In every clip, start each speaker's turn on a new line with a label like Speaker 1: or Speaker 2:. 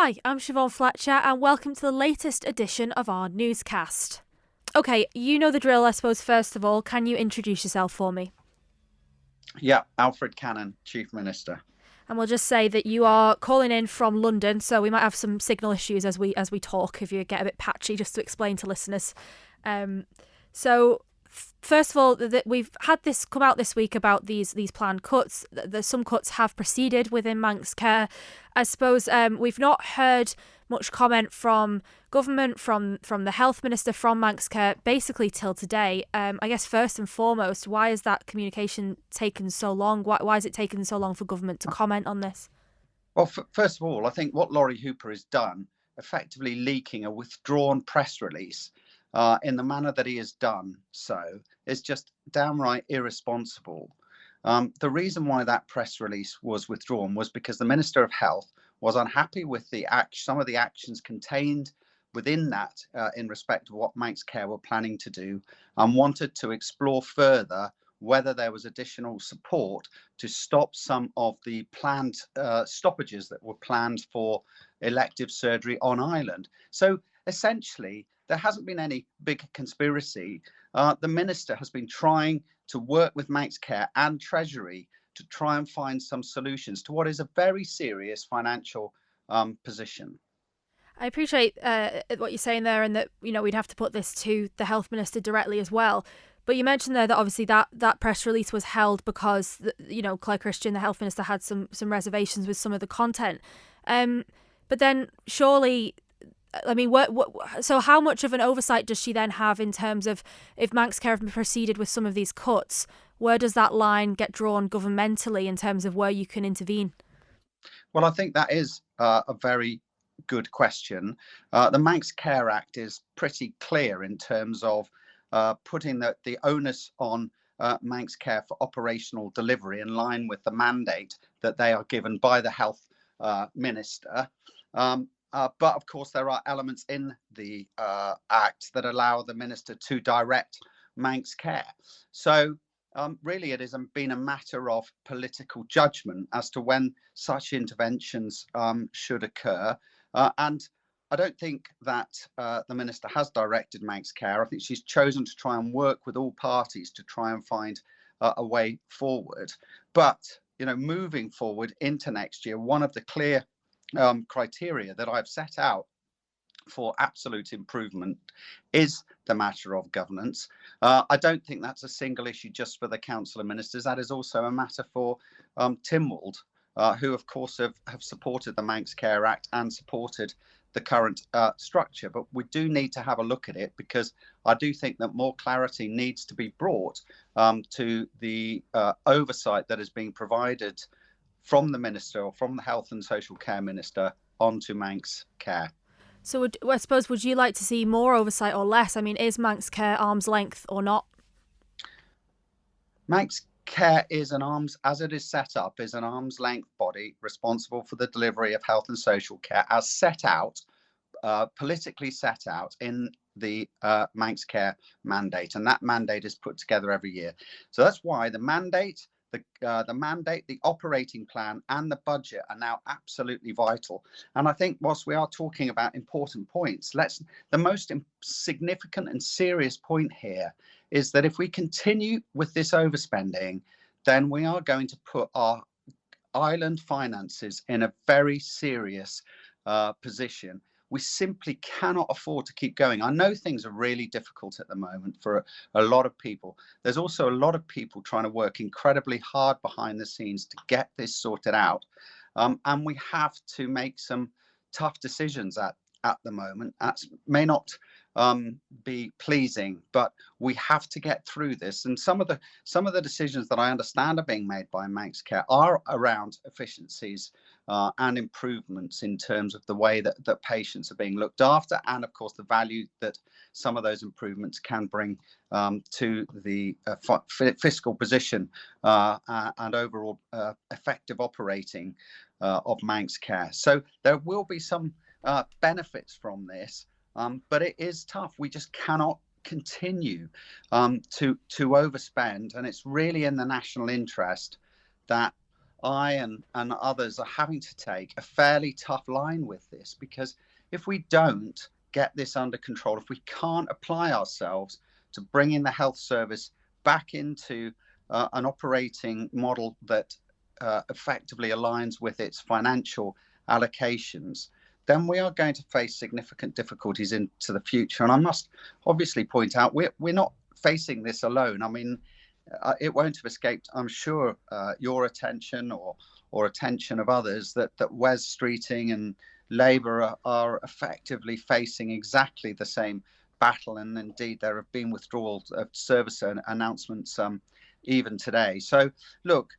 Speaker 1: Hi, I'm Siobhán Fletcher and welcome to the latest edition of our newscast. Okay, you know the drill, I suppose. First of all, can you introduce yourself for me?
Speaker 2: Yeah, Alfred Cannan, Chief Minister.
Speaker 1: And we'll just say that you are calling in from London, so we might have some signal issues as we talk if you get a bit patchy, just to explain to listeners. First of all, we've had this come out this week about these planned cuts. Some cuts have proceeded within Manx Care. I suppose we've not heard much comment from government, from the health minister, from Manx Care, basically till today. I guess first and foremost, why has that communication taken so long? Why has it taken so long for government to comment on this?
Speaker 2: Well, first of all, I think what Laurie Hooper has done, effectively leaking a withdrawn press release in the manner that he has done so, is just downright irresponsible. The reason why that press release was withdrawn was because the Minister of Health was unhappy with some of the actions contained within that in respect of what Manx Care were planning to do, and wanted to explore further whether there was additional support to stop some of the planned stoppages that were planned for elective surgery on island. So essentially, there hasn't been any big conspiracy. The minister has been trying to work with Manx Care and Treasury to try and find some solutions to what is a very serious financial position.
Speaker 1: I appreciate what you're saying there, and that we'd have to put this to the health minister directly as well. But you mentioned there that obviously that press release was held because Claire Christian, the health minister, had some reservations with some of the content. But then surely, I mean, so how much of an oversight does she then have in terms of if Manx Care have proceeded with some of these cuts? Where does that line get drawn governmentally in terms of where you can intervene?
Speaker 2: Well, I think that is a very good question. The Manx Care Act is pretty clear in terms of putting the onus on Manx Care for operational delivery in line with the mandate that they are given by the health minister. But of course, there are elements in the Act that allow the minister to direct Manx Care. So really, it has been a matter of political judgment as to when such interventions should occur. And I don't think that the minister has directed Manx Care. I think she's chosen to try and work with all parties to try and find a way forward. But, moving forward into next year, one of the clear criteria that I've set out for absolute improvement is the matter of governance. I don't think that's a single issue just for the Council of Ministers. That is also a matter for Tynwald, who of course have supported the Manx Care Act and supported the current structure. But we do need to have a look at it, because I do think that more clarity needs to be brought to the oversight that is being provided from the minister or from the Health and Social Care Minister onto Manx Care.
Speaker 1: So I suppose, would you like to see more oversight or less? I mean, is Manx Care arm's length or not?
Speaker 2: Manx Care is as it is set up, is an arm's length body responsible for the delivery of health and social care as set out, politically set out in the Manx Care mandate. And that mandate is put together every year. So that's why the mandate, the operating plan and the budget are now absolutely vital. And I think whilst we are talking about important points, the most significant and serious point here is that if we continue with this overspending, then we are going to put our island finances in a very serious position. We simply cannot afford to keep going. I know things are really difficult at the moment for a lot of people. There's also a lot of people trying to work incredibly hard behind the scenes to get this sorted out. And we have to make some tough decisions at the moment. That may not be pleasing, but we have to get through this. And some of the decisions that I understand are being made by Manx Care are around efficiencies and improvements in terms of the way that patients are being looked after, and of course the value that some of those improvements can bring to the fiscal position and overall effective operating of Manx Care. So there will be some benefits from this, but it is tough. We just cannot continue to overspend, and it's really in the national interest that I and others are having to take a fairly tough line with this, because if we don't get this under control, if we can't apply ourselves to bringing the health service back into an operating model that effectively aligns with its financial allocations, then we are going to face significant difficulties into the future. And I must obviously point out, we're not facing this alone. I mean, it won't have escaped, I'm sure, your attention or attention of others that Wes Streeting and Labour are effectively facing exactly the same battle. And indeed, there have been withdrawal of service announcements even today. So, look,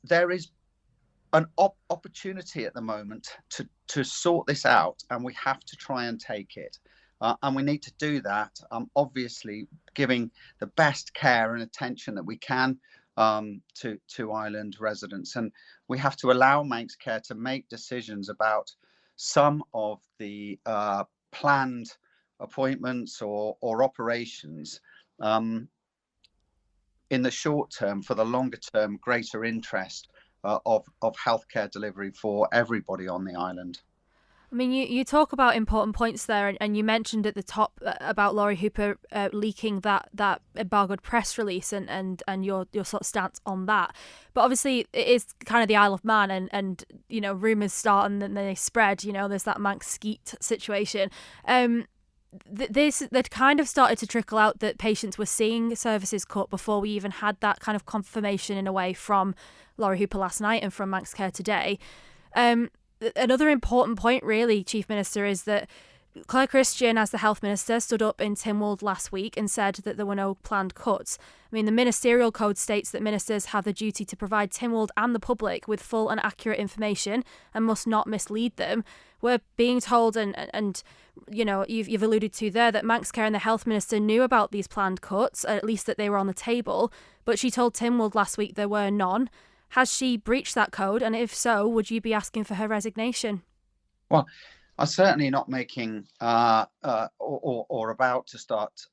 Speaker 2: there is an opportunity at the moment to sort this out, and we have to try and take it. And we need to do that, obviously, giving the best care and attention that we can to island residents. And we have to allow Manx Care to make decisions about some of the planned appointments or operations in the short term, for the longer term greater interest of healthcare delivery for everybody on the island.
Speaker 1: I mean, you talk about important points there, and you mentioned at the top about Laurie Hooper leaking that embargoed press release and your sort of stance on that. But obviously, it is kind of the Isle of Man, and you know, rumours start and then they spread. You know, there's that Manx skeet situation. They'd kind of started to trickle out that patients were seeing services cut before we even had that kind of confirmation in a way from Laurie Hooper last night and from Manx Care today. Another important point, really, Chief Minister, is that Claire Christian, as the Health Minister, stood up in Tynwald last week and said that there were no planned cuts. I mean, the Ministerial Code states that ministers have the duty to provide Tynwald and the public with full and accurate information and must not mislead them. We're being told, and you know, you've alluded to there, that Manx Care and the Health Minister knew about these planned cuts, at least that they were on the table, but she told Tynwald last week there were none. Has she breached that code? And if so, would you be asking for her resignation?
Speaker 2: Well, I'm certainly not making or about to start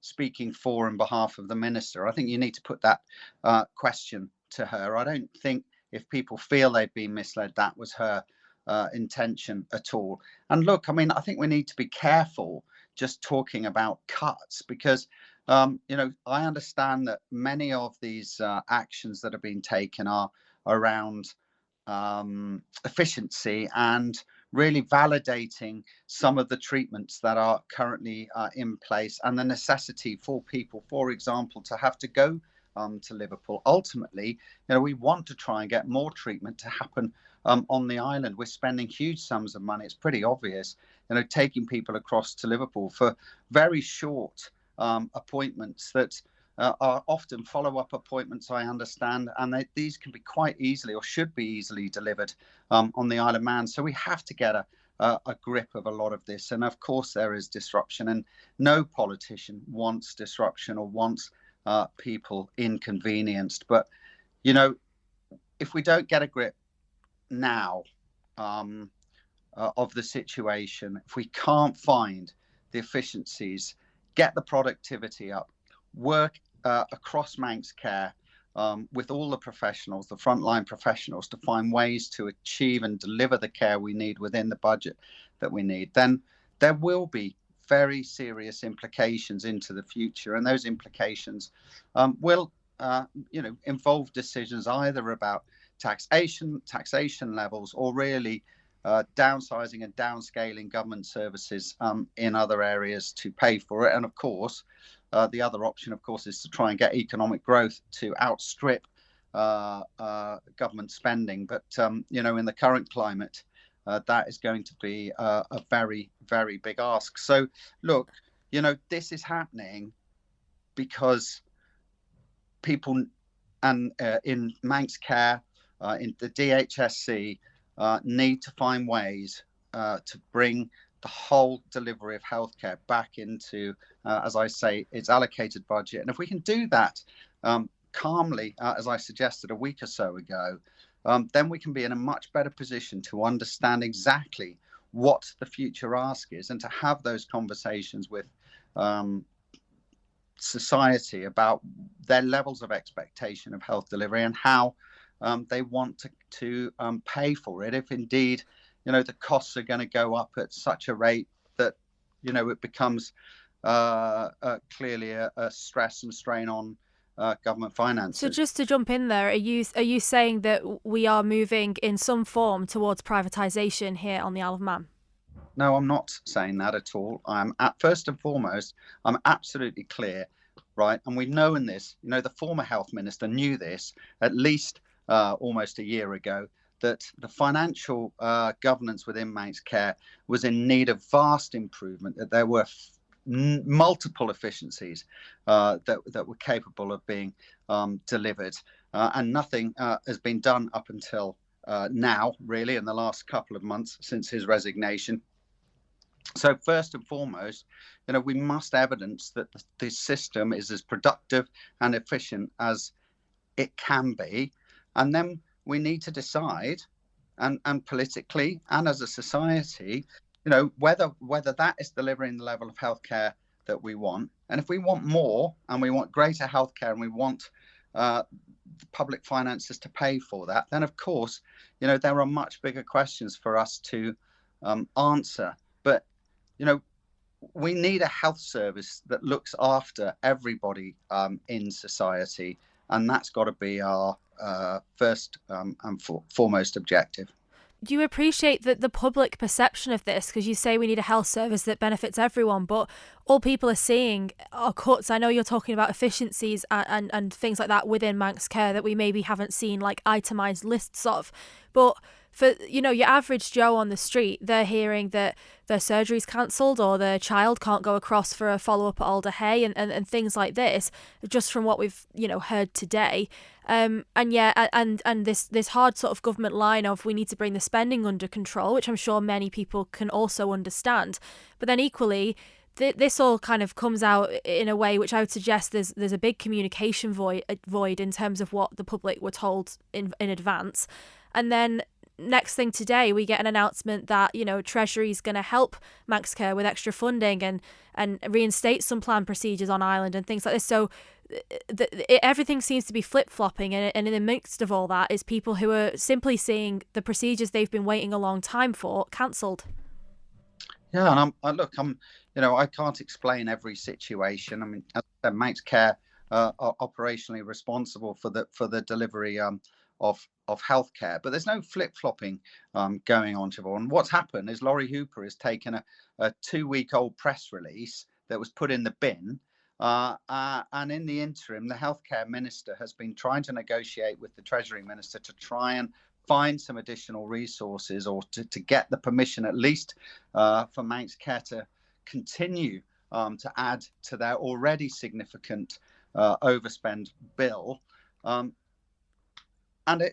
Speaker 2: speaking for and behalf of the minister. I think you need to put that question to her. I don't think, if people feel they've been misled, that was her intention at all. And look, I mean, I think we need to be careful just talking about cuts, because you know, I understand that many of these actions that have been taken are around efficiency and really validating some of the treatments that are currently in place, and the necessity for people, for example, to have to go to Liverpool. Ultimately, you know, we want to try and get more treatment to happen on the island. We're spending huge sums of money. It's pretty obvious, you know, taking people across to Liverpool for very short appointments that are often follow-up appointments, I understand, and these can be quite easily, or should be easily, delivered on the Isle of Man. So we have to get a grip of a lot of this. And of course there is disruption, and no politician wants disruption or wants people inconvenienced. But, you know, if we don't get a grip now of the situation, if we can't find the efficiencies, get the productivity up, work across Manx Care with all the professionals, the frontline professionals, to find ways to achieve and deliver the care we need within the budget that we need, then there will be very serious implications into the future. And those implications will you know, involve decisions either about taxation levels, or really downsizing and downscaling government services in other areas to pay for it. And of course, the other option, of course, is to try and get economic growth to outstrip government spending. But, you know, in the current climate, that is going to be a very, very big ask. So, look, you know, this is happening because people and in Manx Care, in the DHSC, need to find ways to bring the whole delivery of healthcare back into, as I say, its allocated budget. And if we can do that calmly, as I suggested a week or so ago, then we can be in a much better position to understand exactly what the future ask is, and to have those conversations with society about their levels of expectation of health delivery, and how they want to pay for it, if indeed, the costs are going to go up at such a rate that, it becomes clearly a stress and strain on government finances.
Speaker 1: So just to jump in there, are you saying that we are moving in some form towards privatisation here on the Isle of Man?
Speaker 2: No, I'm not saying that at all. First and foremost, I'm absolutely clear, right? And we've known this, the former health minister knew this at least almost a year ago, that the financial governance within Manx Care was in need of vast improvement, that there were multiple efficiencies that were capable of being delivered. And nothing has been done up until now, really, in the last couple of months since his resignation. So first and foremost, we must evidence that the system is as productive and efficient as it can be. And then we need to decide, and politically and as a society, whether that is delivering the level of healthcare that we want. And if we want more and we want greater healthcare and we want the public finances to pay for that, then of course, there are much bigger questions for us to answer. But, we need a health service that looks after everybody in society. And that's got to be our first and foremost objective.
Speaker 1: Do you appreciate the public perception of this? Because you say we need a health service that benefits everyone, but all people are seeing are cuts. I know you're talking about efficiencies and things like that within Manx Care that we maybe haven't seen like itemised lists of. But for, your average Joe on the street, they're hearing that their surgery's cancelled or their child can't go across for a follow-up at Alder Hay and things like this, just from what we've, heard today. And this hard sort of government line of we need to bring the spending under control, which I'm sure many people can also understand. But then equally, this all kind of comes out in a way which I would suggest there's a big communication void in terms of what the public were told in advance. And then next thing today, we get an announcement that, Treasury's going to help Manx Care with extra funding and reinstate some planned procedures on Ireland and things like this. So everything seems to be flip-flopping, and in the midst of all that is people who are simply seeing the procedures they've been waiting a long time for cancelled.
Speaker 2: Yeah, and I can't explain every situation. I mean, as I said, Manx Care are operationally responsible for the delivery of healthcare, but there's no flip-flopping going on, Siobhán. What's happened is Laurie Hooper has taken a 2-week-old press release that was put in the bin, and in the interim, the healthcare minister has been trying to negotiate with the Treasury minister to try and find some additional resources or to get the permission at least for Manx Care to continue to add to their already significant overspend bill. And it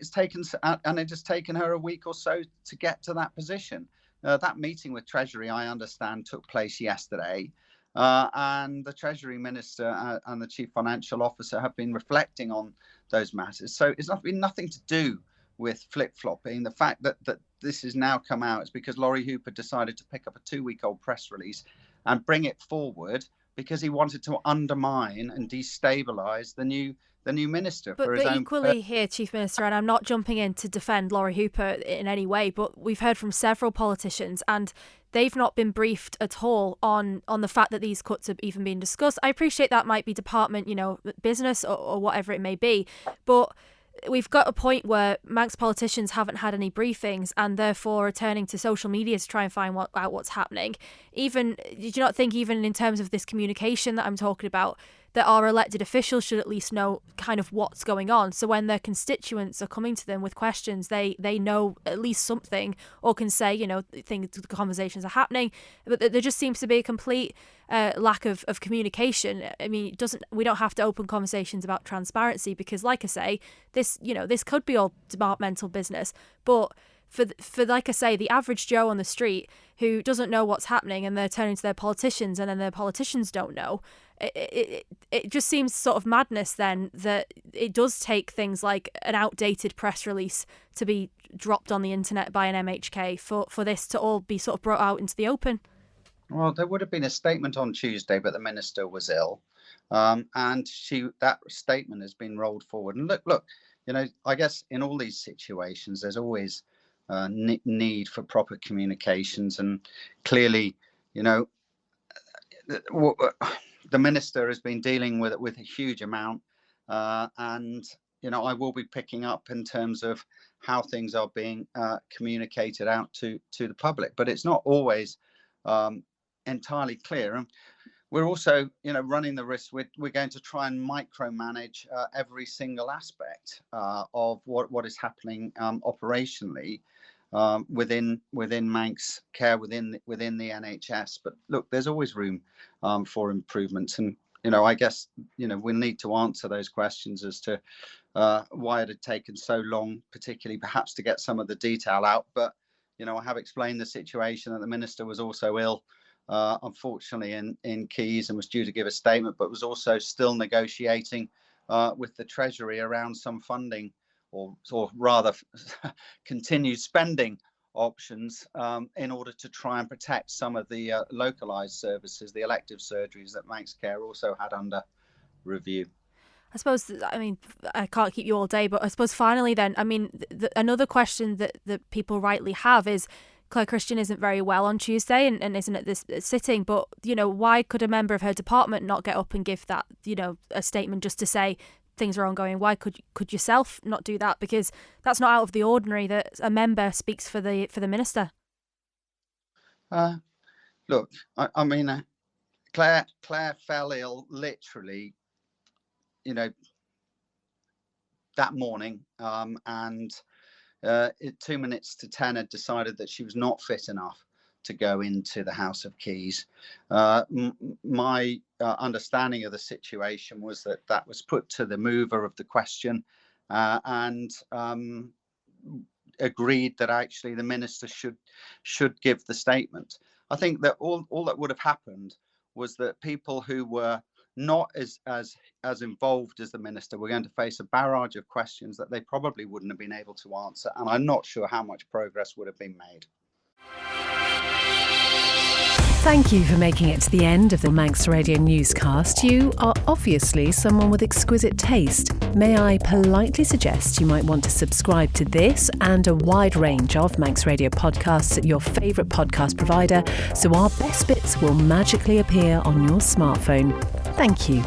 Speaker 2: has taken her a week or so to get to that position. That meeting with Treasury, I understand, took place yesterday. And the Treasury Minister and the Chief Financial Officer have been reflecting on those matters. So it's been nothing to do with flip-flopping. The fact that this has now come out is because Laurie Hooper decided to pick up a 2-week-old press release and bring it forward because he wanted to undermine and destabilise the new minister for his own.
Speaker 1: But equally here, Chief Minister, and I'm not jumping in to defend Laurie Hooper in any way, but we've heard from several politicians and they've not been briefed at all on the fact that these cuts have even been discussed. I appreciate that might be department, business or whatever it may be, but we've got a point where Manx politicians haven't had any briefings and therefore are turning to social media to try and find out what's happening. Even, did you not think even in terms of this communication that I'm talking about, that our elected officials should at least know kind of what's going on. So when their constituents are coming to them with questions, they know at least something or can say, the conversations are happening. But there just seems to be a complete lack of communication. I mean, we don't have to open conversations about transparency because, like I say, this could be all departmental business. But for like I say, the average Joe on the street who doesn't know what's happening and they're turning to their politicians and then their politicians don't know, it just seems sort of madness then that it does take things like an outdated press release to be dropped on the internet by an MHK for this to all be sort of brought out into the open.
Speaker 2: Well, there would have been a statement on Tuesday, but the minister was ill, and that statement has been rolled forward. And look, I guess in all these situations, there's always need for proper communications. And clearly, the minister has been dealing with it with a huge amount. And I will be picking up in terms of how things are being communicated out to the public. But it's not always entirely clear. And we're also, running the risk. We're going to try and micromanage every single aspect of what is happening operationally within Manx Care, within the NHS. But look, there's always room for improvements. And I guess we need to answer those questions as to why it had taken so long, particularly perhaps to get some of the detail out. But I have explained the situation that the minister was also ill. Unfortunately in Keys, and was due to give a statement, but was also still negotiating with the Treasury around some funding or rather continued spending options in order to try and protect some of the localised services, the elective surgeries that Manx Care also had under review.
Speaker 1: I suppose, I can't keep you all day, but I suppose finally then, another question that people rightly have is, Claire Christian isn't very well on Tuesday and isn't at this sitting, but, why could a member of her department not get up and give that, a statement just to say things are ongoing? Why could yourself not do that? Because that's not out of the ordinary that a member speaks for the minister.
Speaker 2: Look, Claire fell ill literally, that morning, and at 2 minutes to 10 had decided that she was not fit enough to go into the House of Keys. My understanding of the situation was that was put to the mover of the question and agreed that actually the minister should give the statement. I think that all that would have happened was that people who were not as involved as the minister were going to face a barrage of questions that they probably wouldn't have been able to answer, and I'm not sure how much progress would have been made.
Speaker 3: Thank you for making it to the end of the Manx Radio Newscast. You are obviously someone with exquisite taste. May I politely suggest you might want to subscribe to this and a wide range of Manx Radio podcasts at your favourite podcast provider, so our best bits will magically appear on your smartphone. Thank you.